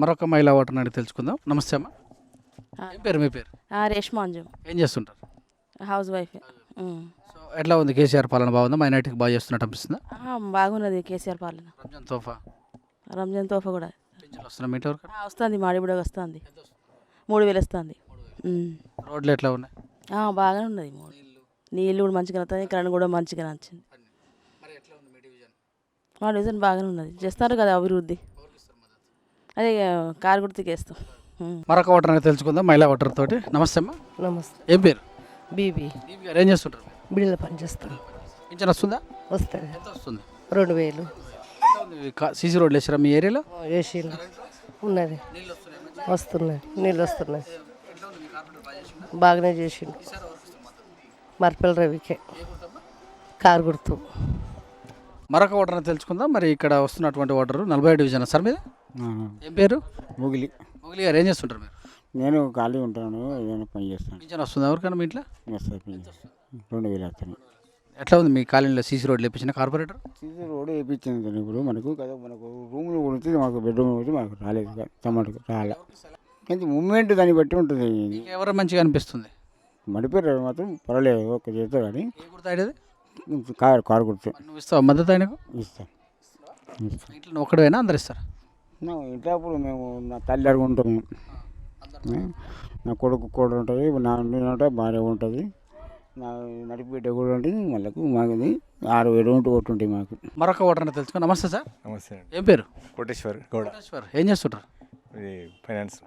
మరొక మహిళా ఓటర్ని అడిగి తెలుసుకుందాం. నమస్తే అమ్మా, ఏం పేరు మీ పేరు? రేష్మాంజు, ఏం చేస్తుంటారు? House wife. సో ఎట్లా ఉంది కేసీఆర్ పాలన? బాగుందా? మైనార్టీకి బాగా చేస్తున్నట్టు అనిపిస్తుందా? బాగున్నది కేసీఆర్ పాలన. రంజాన్ తోఫా కూడా పింఛన్లు వస్తున్నాయి మీ ఇంటి వరకు? వస్తుంది, మాడిబుడ వస్తుంది, 3000 వస్తుంది. రోడ్లు ఎట్లా ఉన్నాయి? బాగానే ఉన్నది. నీళ్ళు కూడా మంచిగా వస్తుంది, కరెంట్ కూడా మంచిగా వచ్చింది. మా డివిజన్ బాగానే ఉన్నది, చేస్తారు కదా అభివృద్ధి. అదే కారు గుర్తుకి వేస్తాం. మరొక ఓటర్ అనేది తెలుసుకుందాం మహిళా ఓటర్ తోటి. నమస్తే అమ్మా, నమస్తే. ఏం పేరు? బీబీ. గారు ఏం చేస్తుంటారు? బిడ్డల పని చేస్తాను. పింఛన్ వస్తుందా? వస్తుంది. ఎంత వస్తుంది? 2000. సీసీ రోడ్లు వేసారా మీ ఏరియాలో? ఏసీలు ఉన్నది, వస్తున్నాయి, నీళ్ళు వస్తున్నాయి. బాగానే చేసిండు. మర్పల్ రవికే కారు గుర్తు. మరొక ఓటర్ అనేది తెలుసుకుందాం. మరి ఇక్కడ వస్తున్నటువంటి ఓటరు 47 డివిజన్ సార్ మీద. ఏం పేరు? ముగిలి. ముగిలి గారు ఏం చేస్తుంటారు మీరు? నేను ఖాళీ ఉంటాను, ఏదైనా పని చేస్తాను. పింఛన్ వస్తుందా ఎవరికైనా మీ ఇంట్లో? వస్తుంది పింఛన్. 2000 వస్తాను. ఎట్లా ఉంది మీ కాలనీలో సీసీ రోడ్లు వేపించిన కార్పొరేటర్? సీసీ రోడ్డు వేయించింది ఇప్పుడు మనకు కదా, మనకు రూమ్లు గురించి మాకు బెడ్రూమ్ గురించి మాకు రాలేదు, టమాటో రాలే. కానీ మూమెంట్ దాన్ని బట్టి ఉంటుంది. ఎవరు మంచిగా అనిపిస్తుంది? మడిపేరు మాత్రం పర్వాలేదు, ఒక చేస్తా కానీ. ఏ గుర్తాడేది? కారు గుర్తు. నువ్వు ఇస్తావు మద్దతు ఆయనకు? ఇస్తాను. ఇంట్లో నువ్వు ఒక్కడేనా అందరు ఇస్తారు? ఇంట్లో అప్పుడు మేము నా తల్లి అడుగు ఉంటాం, మేము నా కొడుకు కూడా ఉంటుంది, నా ఉంటే భార్య ఉంటుంది, నా నడిపిబిడ్డ కూడా ఉంటుంది. మళ్ళీ మాకు 6000 ఒకటి మాకు. మరొక ఓటర్ తెలుసుకో. నమస్తే సార్. నమస్తే అండి. ఏం పేరు? కోటేశ్వర్ గౌడ. కోటేశ్వర్ ఏం చేస్తుంటారు? ఇది ఫైనాన్స్.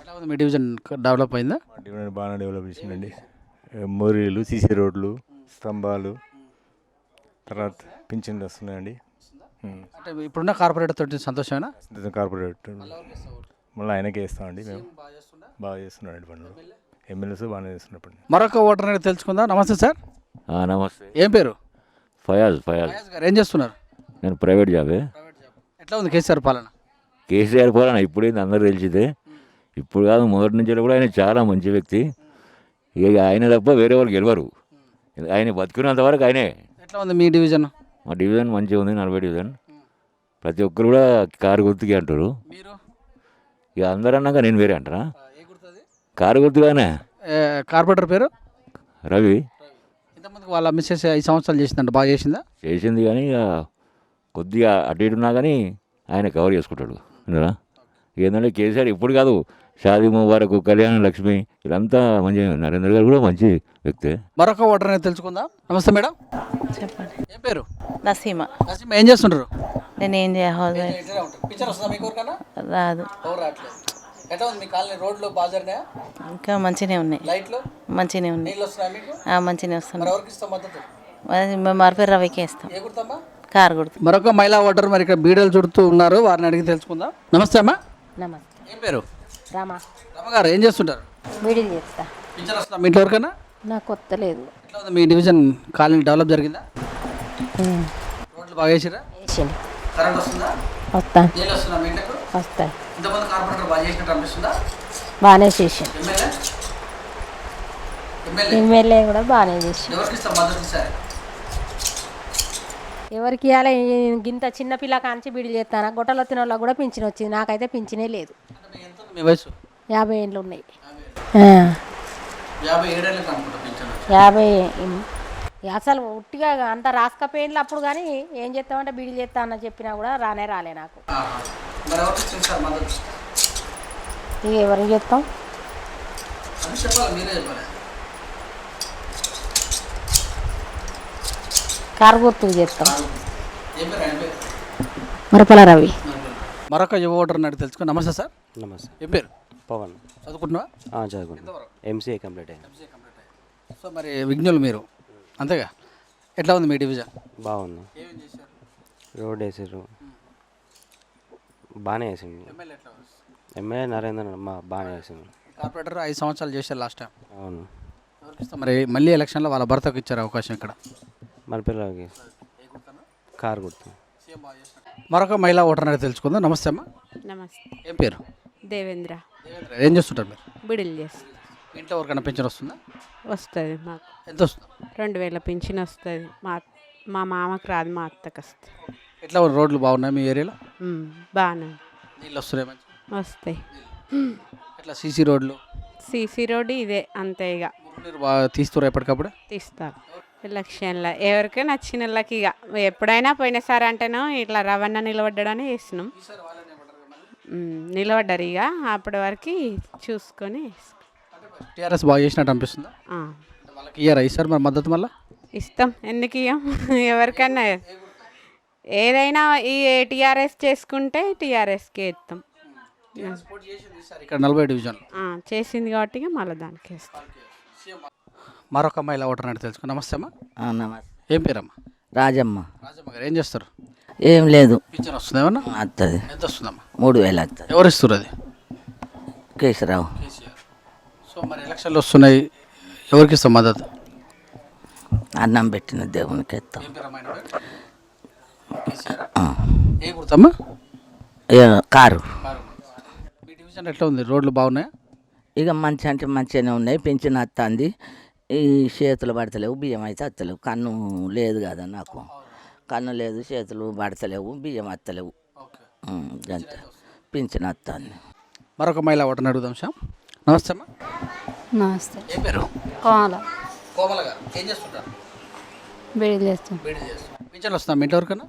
ఎలా ఉంది మీ డివిజన్? డెవలప్ అయిందా? మా డివిజన్ బాగా డెవలప్ చేసిందండి. మోరీలు, సీసీ రోడ్లు, స్తంభాలు, తర్వాత పింఛన్లు వస్తున్నాయండి. అంటే ఇప్పుడున్న కార్పొరేటర్ తోటి సంతోషమేనా? కార్పొరేట్ మళ్ళీ ఆయనకే ఇస్తామండి. మేము బాగా చేస్తున్నామండి పనులు. ఎమ్మెల్యేస్ బాగానే చేస్తున్నప్పుడు. మరొక ఓటర్ అనేది తెలుసుకుందాం. నమస్తే సార్. నమస్తే. ఏం పేరు? ఫయాజ్ గారు ఏం చేస్తున్నారు? నేను ప్రైవేట్ జాబే. ఎట్లా ఉంది కేసీఆర్ పాలన? కేసీఆర్ పాలన ఇప్పుడేంది అందరూ తెలిసిదే, ఇప్పుడు కాదు మొదటి నుంచి కూడా ఆయన చాలా మంచి వ్యక్తి. ఇక ఆయన తప్ప వేరే వాళ్ళు గెలవరు. ఆయన బతుకున్నంత వరకు ఆయనే. ఎట్లా ఉంది మీ డివిజన్? మా డివిజన్ మంచిగా ఉంది, 40 డివిజన్. ప్రతి ఒక్కరు కూడా కారు గుర్తుకి అంటారు. ఇక అందరూ అన్నాక నేను వేరే అంటారా? కారు గుర్తుగానే. కార్పొరేటర్ పేరు? రవి. ఇంతమందికి వాళ్ళ మిస్సెస్ 5 సంవత్సరాలు చేసిందంట, బాగా చేసిందా? చేసింది కానీ ఇక కొద్దిగా అటు ఇటు ఉన్నా కానీ ఆయన కవర్ చేసుకుంటాడు. ఏంటంటే కేసీఆర్ ఇప్పుడు కాదు, షాదీ ముబారక్, కళ్యాణ లక్ష్మి వీళ్ళంతా మంచి. నరేంద్ర గారు కూడా మంచి వ్యక్తే. మరొక ఓటర్ అనేది తెలుసుకుందాం. నమస్తే మేడం. చెప్పండి. ఏం పేరు? నసీమా. నసీమా ఏం చేస్తుంటారు? నేను ఏం రాదు. ఎట్లా ఉంది మీ కాలనీ? రోడ్లు బాగా జరిగాయా? ఇంకా మంచిగానే ఉన్నాయి. లైట్లు మంచిగానే ఉన్నాయి. నీళ్ళు వస్తున్నాయా మీకు? మంచిగానే వస్తున్నాయి. ఎవరికి ఇస్తాం మద్దతు? మేము మరపేరు రవికే ఇస్తాం. ఏ గుర్తమ్మా? కారు గుర్తు. మరొక మహిళా ఓటర్ మరి ఇక్కడ బీడలు చుడుతూ ఉన్నారు, వారిని అడిగి తెలుసుకుందాం. నమస్తే అమ్మా. నమస్తే. ఏం పేరు? రామా. రమగారు ఏం చేస్తుంటారు? వీడియో చేస్తా. పింఛన్ వస్తుందా మీ ఇంట్లో ఎవరికైనా? నాకు కొత్త లేదు. ఎట్లా ఉంది మీ డివిజన్ కాలనీ? డెవలప్ జరిగిందా? రోడ్లు బాగా వేసిరా? వేసిండు. కరెంట్ వస్తుందా? వస్తా. నీళ్ళు వస్తుందా మీ ఇంటికి? వస్తాయి. ఇంతమంది కార్పొరేటర్ బాగా చేసినట్టు అనిపిస్తుందా? బాగానే చేసిండు. ఎమ్మెల్యే ఎమ్మెల్యే కూడా బాగానే చేసిండు. ఎవరికి ఇస్తాం మద్దతు? సార్ ఎవరికి ఇవ్వాలి? ఇంత చిన్న పిల్ల కాంచి బిడ్డలు చేస్తాను. గొట్టలు వచ్చిన వాళ్ళకి కూడా పింఛన్ వచ్చింది, నాకైతే పింఛనే లేదు. మీ వయసు? 50 ఏళ్ళు ఉన్నాయి. 50 అసలు ఉట్టిగా అంత రాసుకపోయింది అప్పుడు. కానీ ఏం చేస్తామంటే బిడ్డలు చేస్తా అన్న చెప్పినా కూడా రాలే నాకు. ఇక ఎవరికి చెప్తాం? కారు గుర్తుకు చేస్తాం. మరపల రవి. మరొక యువ ఓటర్ అడిగి తెలుసుకో. నమస్తే సార్. నమస్తే. ఏం పేరు? పవన్. చదువుకుంటున్నావా? చదువుకుంటున్నా. ఎంసీఏ కంప్లీట్ అయింది. సో మరి విజ్ఞులు మీరు అంతేగా. ఎట్లా ఉంది మీ డివిజన్? బాగుంది. రోడ్ వేసారు, బాగానే వేసింది. ఎమ్మెల్యే నరేంద్ర బాగానే వేసింది. కార్పొరేటర్ 5 సంవత్సరాలు చేశారు లాస్ట్ టైం. అవును. ఎవరికి ఇస్తాం మరి? మళ్ళీ ఎలక్షన్లో వాళ్ళ భర్తకు ఇచ్చారు అవకాశం ఇక్కడ. మన పిల్లలకి కారు గుర్తు. మరొక మహిళా ఓటర్ అనేది తెలుసుకుందాం. నమస్తే అమ్మా. నమస్తే. ఏం పేరు? దేవేంద్ర. ఏం చేస్తుంటారు మీరు? బిడిల్ చేస్తాం. ఇంట్లో ఎవరికైనా పింఛన్ వస్తుందా? వస్తుంది మాకు. ఎంత వస్తుంది? 2000 పింఛన్ వస్తుంది. మా మామకు రాదు, మా అత్తకు వస్తుంది. ఎట్లా రోడ్లు బాగున్నాయి మీ ఏరియాలో? బాగానే. నీళ్ళు వస్తున్నాయి మంచి? వస్తాయి. ఎట్లా సీసీ రోడ్లు సీసీ రోడ్డు ఇదే అంతే ఇక మురుగునీరు బాగా తీస్తున్నారు ఎప్పటికప్పుడు. తీస్తారు ఎలక్షన్లో ఎవరికి నచ్చిన వాళ్ళకి ఇక ఎప్పుడైనా పోయినసారి అంటేనో ఇట్లా రవాణా నిలబడ్డాడని వేసినాం. నిలబడ్డారు ఇక అప్పటి వరకు చూసుకొని టీఆర్ఎస్ బాగా చేసినట్టు అనిపిస్తుందా? ఆ, వాళ్ళకి ఇయ్యారా ఈసారి మరి మద్దతు మళ్ళీ? ఇస్తాం. ఎందుకు ఇయ్యం? ఎవరికన్నా ఏదైనా ఈ టీఆర్ఎస్ చేసుకుంటే టీఆర్ఎస్కే ఇస్తాం. ఇక్కడ 40 డివిజన్ చేసింది కాబట్టి ఇక మళ్ళీ దానికి ఇస్తాం. మరొక అమ్మాయి ఓటర్ అంటే తెలుసుకో. నమస్తే అమ్మా. నమస్తే. ఏం పేరమ్మా? రాజమ్మ. రాజమ్మ గారు ఏం చేస్తారు? ఏం లేదు, పింఛన్ వస్తుంది ఏమన్నా? వస్తుంది. ఎంత వస్తుందమ్మా? 3000 వస్తుంది. ఎవరు ఇస్తారు అది? కేసీరావు. కేసీఆర్. సో మరి ఎలక్షన్లు వస్తున్నాయి, ఎవరికి ఇస్తాం మద్దతు? అన్నం పెట్టిన దేవునికి ఇస్తాం. ఏం పేరమ్మా ఆయన పేరు? కేసీఆర్. ఏ గుర్తమ్మా? కారు. మీ డివిజన్ ఎట్లా ఉంది? రోడ్లు బాగున్నాయా? ఇక మంచి అంటే మంచిగానే ఉన్నాయి. పెంచిన వస్తుంది. ఈ చేతులు పడతలేవు, బియ్యం అయితే వస్తలేవు. కన్ను లేదు కదా నాకు, కన్ను లేదు, చేతులు పడతలేవు, బియ్యం వస్తలేవు. అంతే, పింఛన్ వస్తుంది. మరొక మహిళ ఓటర్ని అడుగుదాం శ్యామ్. నమస్తే అమ్మా. నమస్తే. ఏం పేరు? కోమల. కోమల గారు ఏం చేస్తుంటారు? బీడీలు చేస్తాం. బీడీ చేస్తాం. పింఛన్లు వస్తున్నాం మీ ఇంట్లో ఎవరికన్నా?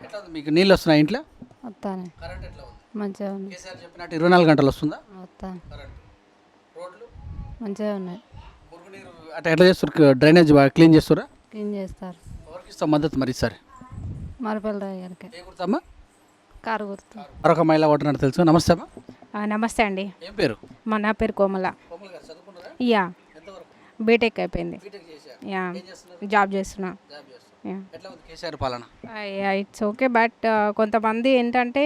ఎట్లా ఉంది మీకు? నీళ్ళు వస్తున్నాయి ఇంట్లో? వస్తాను. కరెంట్ ఎట్లా ఉంది? మంచిగా ఉంది. కేసీఆర్ చెప్పినట్టు 24 గంటలు వస్తుందా వస్తాను. కరెంట్? రోడ్లు మంచిగా ఉన్నాయి. మురుగునీరు అట్లా ఎట్లా చేస్తారు? డ్రైనేజ్ బాగా క్లీన్ చేస్తారా? క్లీన్ చేస్తారు. ఎవరికి ఇస్తాం మద్దతు మరి ఈసారి? మరపల్లి రావు గారికి. ఏ గుర్తమ్మా? కారు గుర్తు. మరొక మహిళ ఓటర్ అంటే తెలుసు. నమస్తే అమ్మా. నమస్తే అండి. ఏం పేరు? నా పేరు కోమల. కోమల గారు చదువుకున్నారా? యా, ఎంతవరకు? బీటెక్ అయిపోయింది. బీటెక్ చేశారు. యా, ఏం చేస్తున్నారు? జాబ్ చేస్తున్నా. జాబ్ చేస్తారు. యా, ఎట్లా ఉంది కేసీఆర్ పాలన? It's okay. బట్ కొంతమంది ఏంటంటే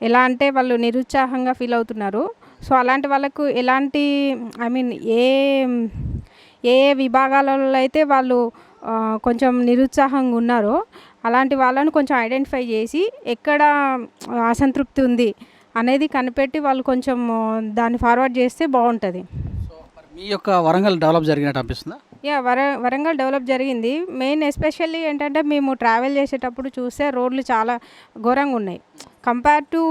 ఎలా అంటే వాళ్ళు నిరుత్సాహంగా ఫీల్ అవుతున్నారు. సో అలాంటి వాళ్ళకు ఎలాంటి ఐ మీన్ ఏ ఏ విభాగాలలో అయితే వాళ్ళు కొంచెం నిరుత్సాహంగా ఉన్నారో అలాంటి వాళ్ళను కొంచెం ఐడెంటిఫై చేసి ఎక్కడ అసంతృప్తి ఉంది అనేది కనిపెట్టి వాళ్ళు కొంచెం దాన్ని ఫార్వర్డ్ చేస్తే బాగుంటుంది. సో మరి మీ యొక్క వరంగల్ డెవలప్ జరిగినట్టు అనిపిస్తుందా? యా, వరంగల్ డెవలప్ జరిగింది. మెయిన్ ఎస్పెషల్లీ ఏంటంటే మేము ట్రావెల్ చేసేటప్పుడు చూస్తే రోడ్లు చాలా ఘోరంగా ఉన్నాయి. కంపేర్ టు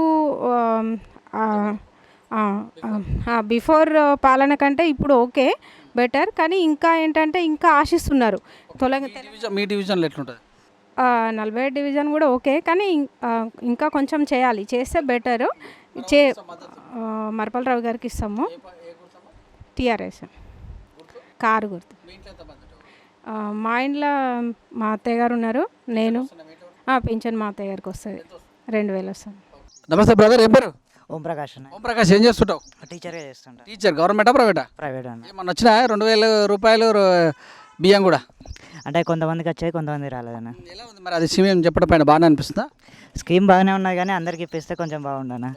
బిఫోర్ పాలన కంటే ఇప్పుడు ఓకే, బెటర్. కానీ ఇంకా ఏంటంటే ఇంకా ఆశిస్తున్నారు. మీ డివిజన్లో ఎట్లుంటుంది? 47 డివిజన్ కూడా ఓకే, కానీ ఇంకా కొంచెం చేయాలి. చేస్తే బెటర్. మరపల్ రావు గారికి ఇస్తాము. టీఆర్ఎస్. కారు గుర్తు. మా ఇంట్లో మా అత్తయ్య గారు ఉన్నారు, నేను. పింఛన్ మా అత్తయ్య గారికి వస్తుంది, 2000 వస్తుంది. నమస్తే బ్రదర్. ఏం పేరు? ఓం ప్రకాష్. ఓం ప్రకాష్ ఏం చేస్తుంటావు? టీచర్గా చేస్తుంటా. టీచర్. గవర్నమెంటా ప్రైవేటా? ప్రైవేట్ అన్న. ఏమన్నా వచ్చినా 2000 రూపాయలు బియ్యం కూడా? అంటే కొంతమందికి వచ్చాయి, కొంతమంది రాలేదన్న. ఎలా ఉంది మరి అది? స్కీమ్ చెప్పడం పైన బాగానే అనిపిస్తుందా? స్కీమ్ బాగానే ఉన్నది కానీ అందరికి ఇప్పిస్తే కొంచెం బాగుండన్న.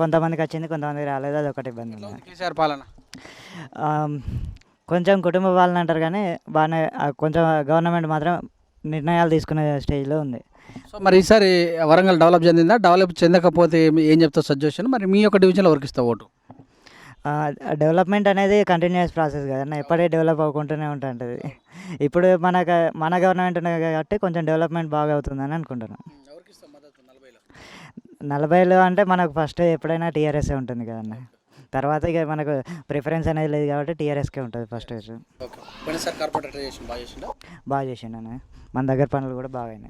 కొంతమందికి వచ్చింది, కొంతమందికి రాలేదు, అది ఒకటి ఇబ్బంది ఉంది. కేసీఆర్ పాలన కొంచెం కుటుంబ పాలన అంటారు కానీ బాగానే, కొంచెం గవర్నమెంట్ మాత్రం నిర్ణయాలు తీసుకునే స్టేజ్లో ఉంది. సో మరి ఈసారి వరంగల్ డెవలప్ చెందిందా? డెవలప్ చెందకపోతే ఏం చెప్తావు సజెషన్? మరి మీ యొక్క డివిజన్లో ఎవరికి ఇస్తావు ఓటు? డెవలప్మెంట్ అనేది కంటిన్యూస్ ప్రాసెస్ కదన్న, ఎప్పటికీ డెవలప్ అవ్వకుంటూనే ఉంటుంది. ఇప్పుడు మన గవర్నమెంట్ ఉన్నది కాబట్టి కొంచెం డెవలప్మెంట్ బాగా అవుతుందని అనుకుంటున్నాను. 40లో అంటే మనకు ఫస్ట్ ఎప్పుడైనా టీఆర్ఎస్ఏ ఉంటుంది కదన్న. తర్వాత ఇక మనకు ప్రిఫరెన్స్ అనేది లేదు కాబట్టి టీఆర్ఎస్కే ఉంటుంది ఫస్ట్. బాగా చేసిండు అన్న, మన దగ్గర పనులు కూడా బాగా అయినాయి.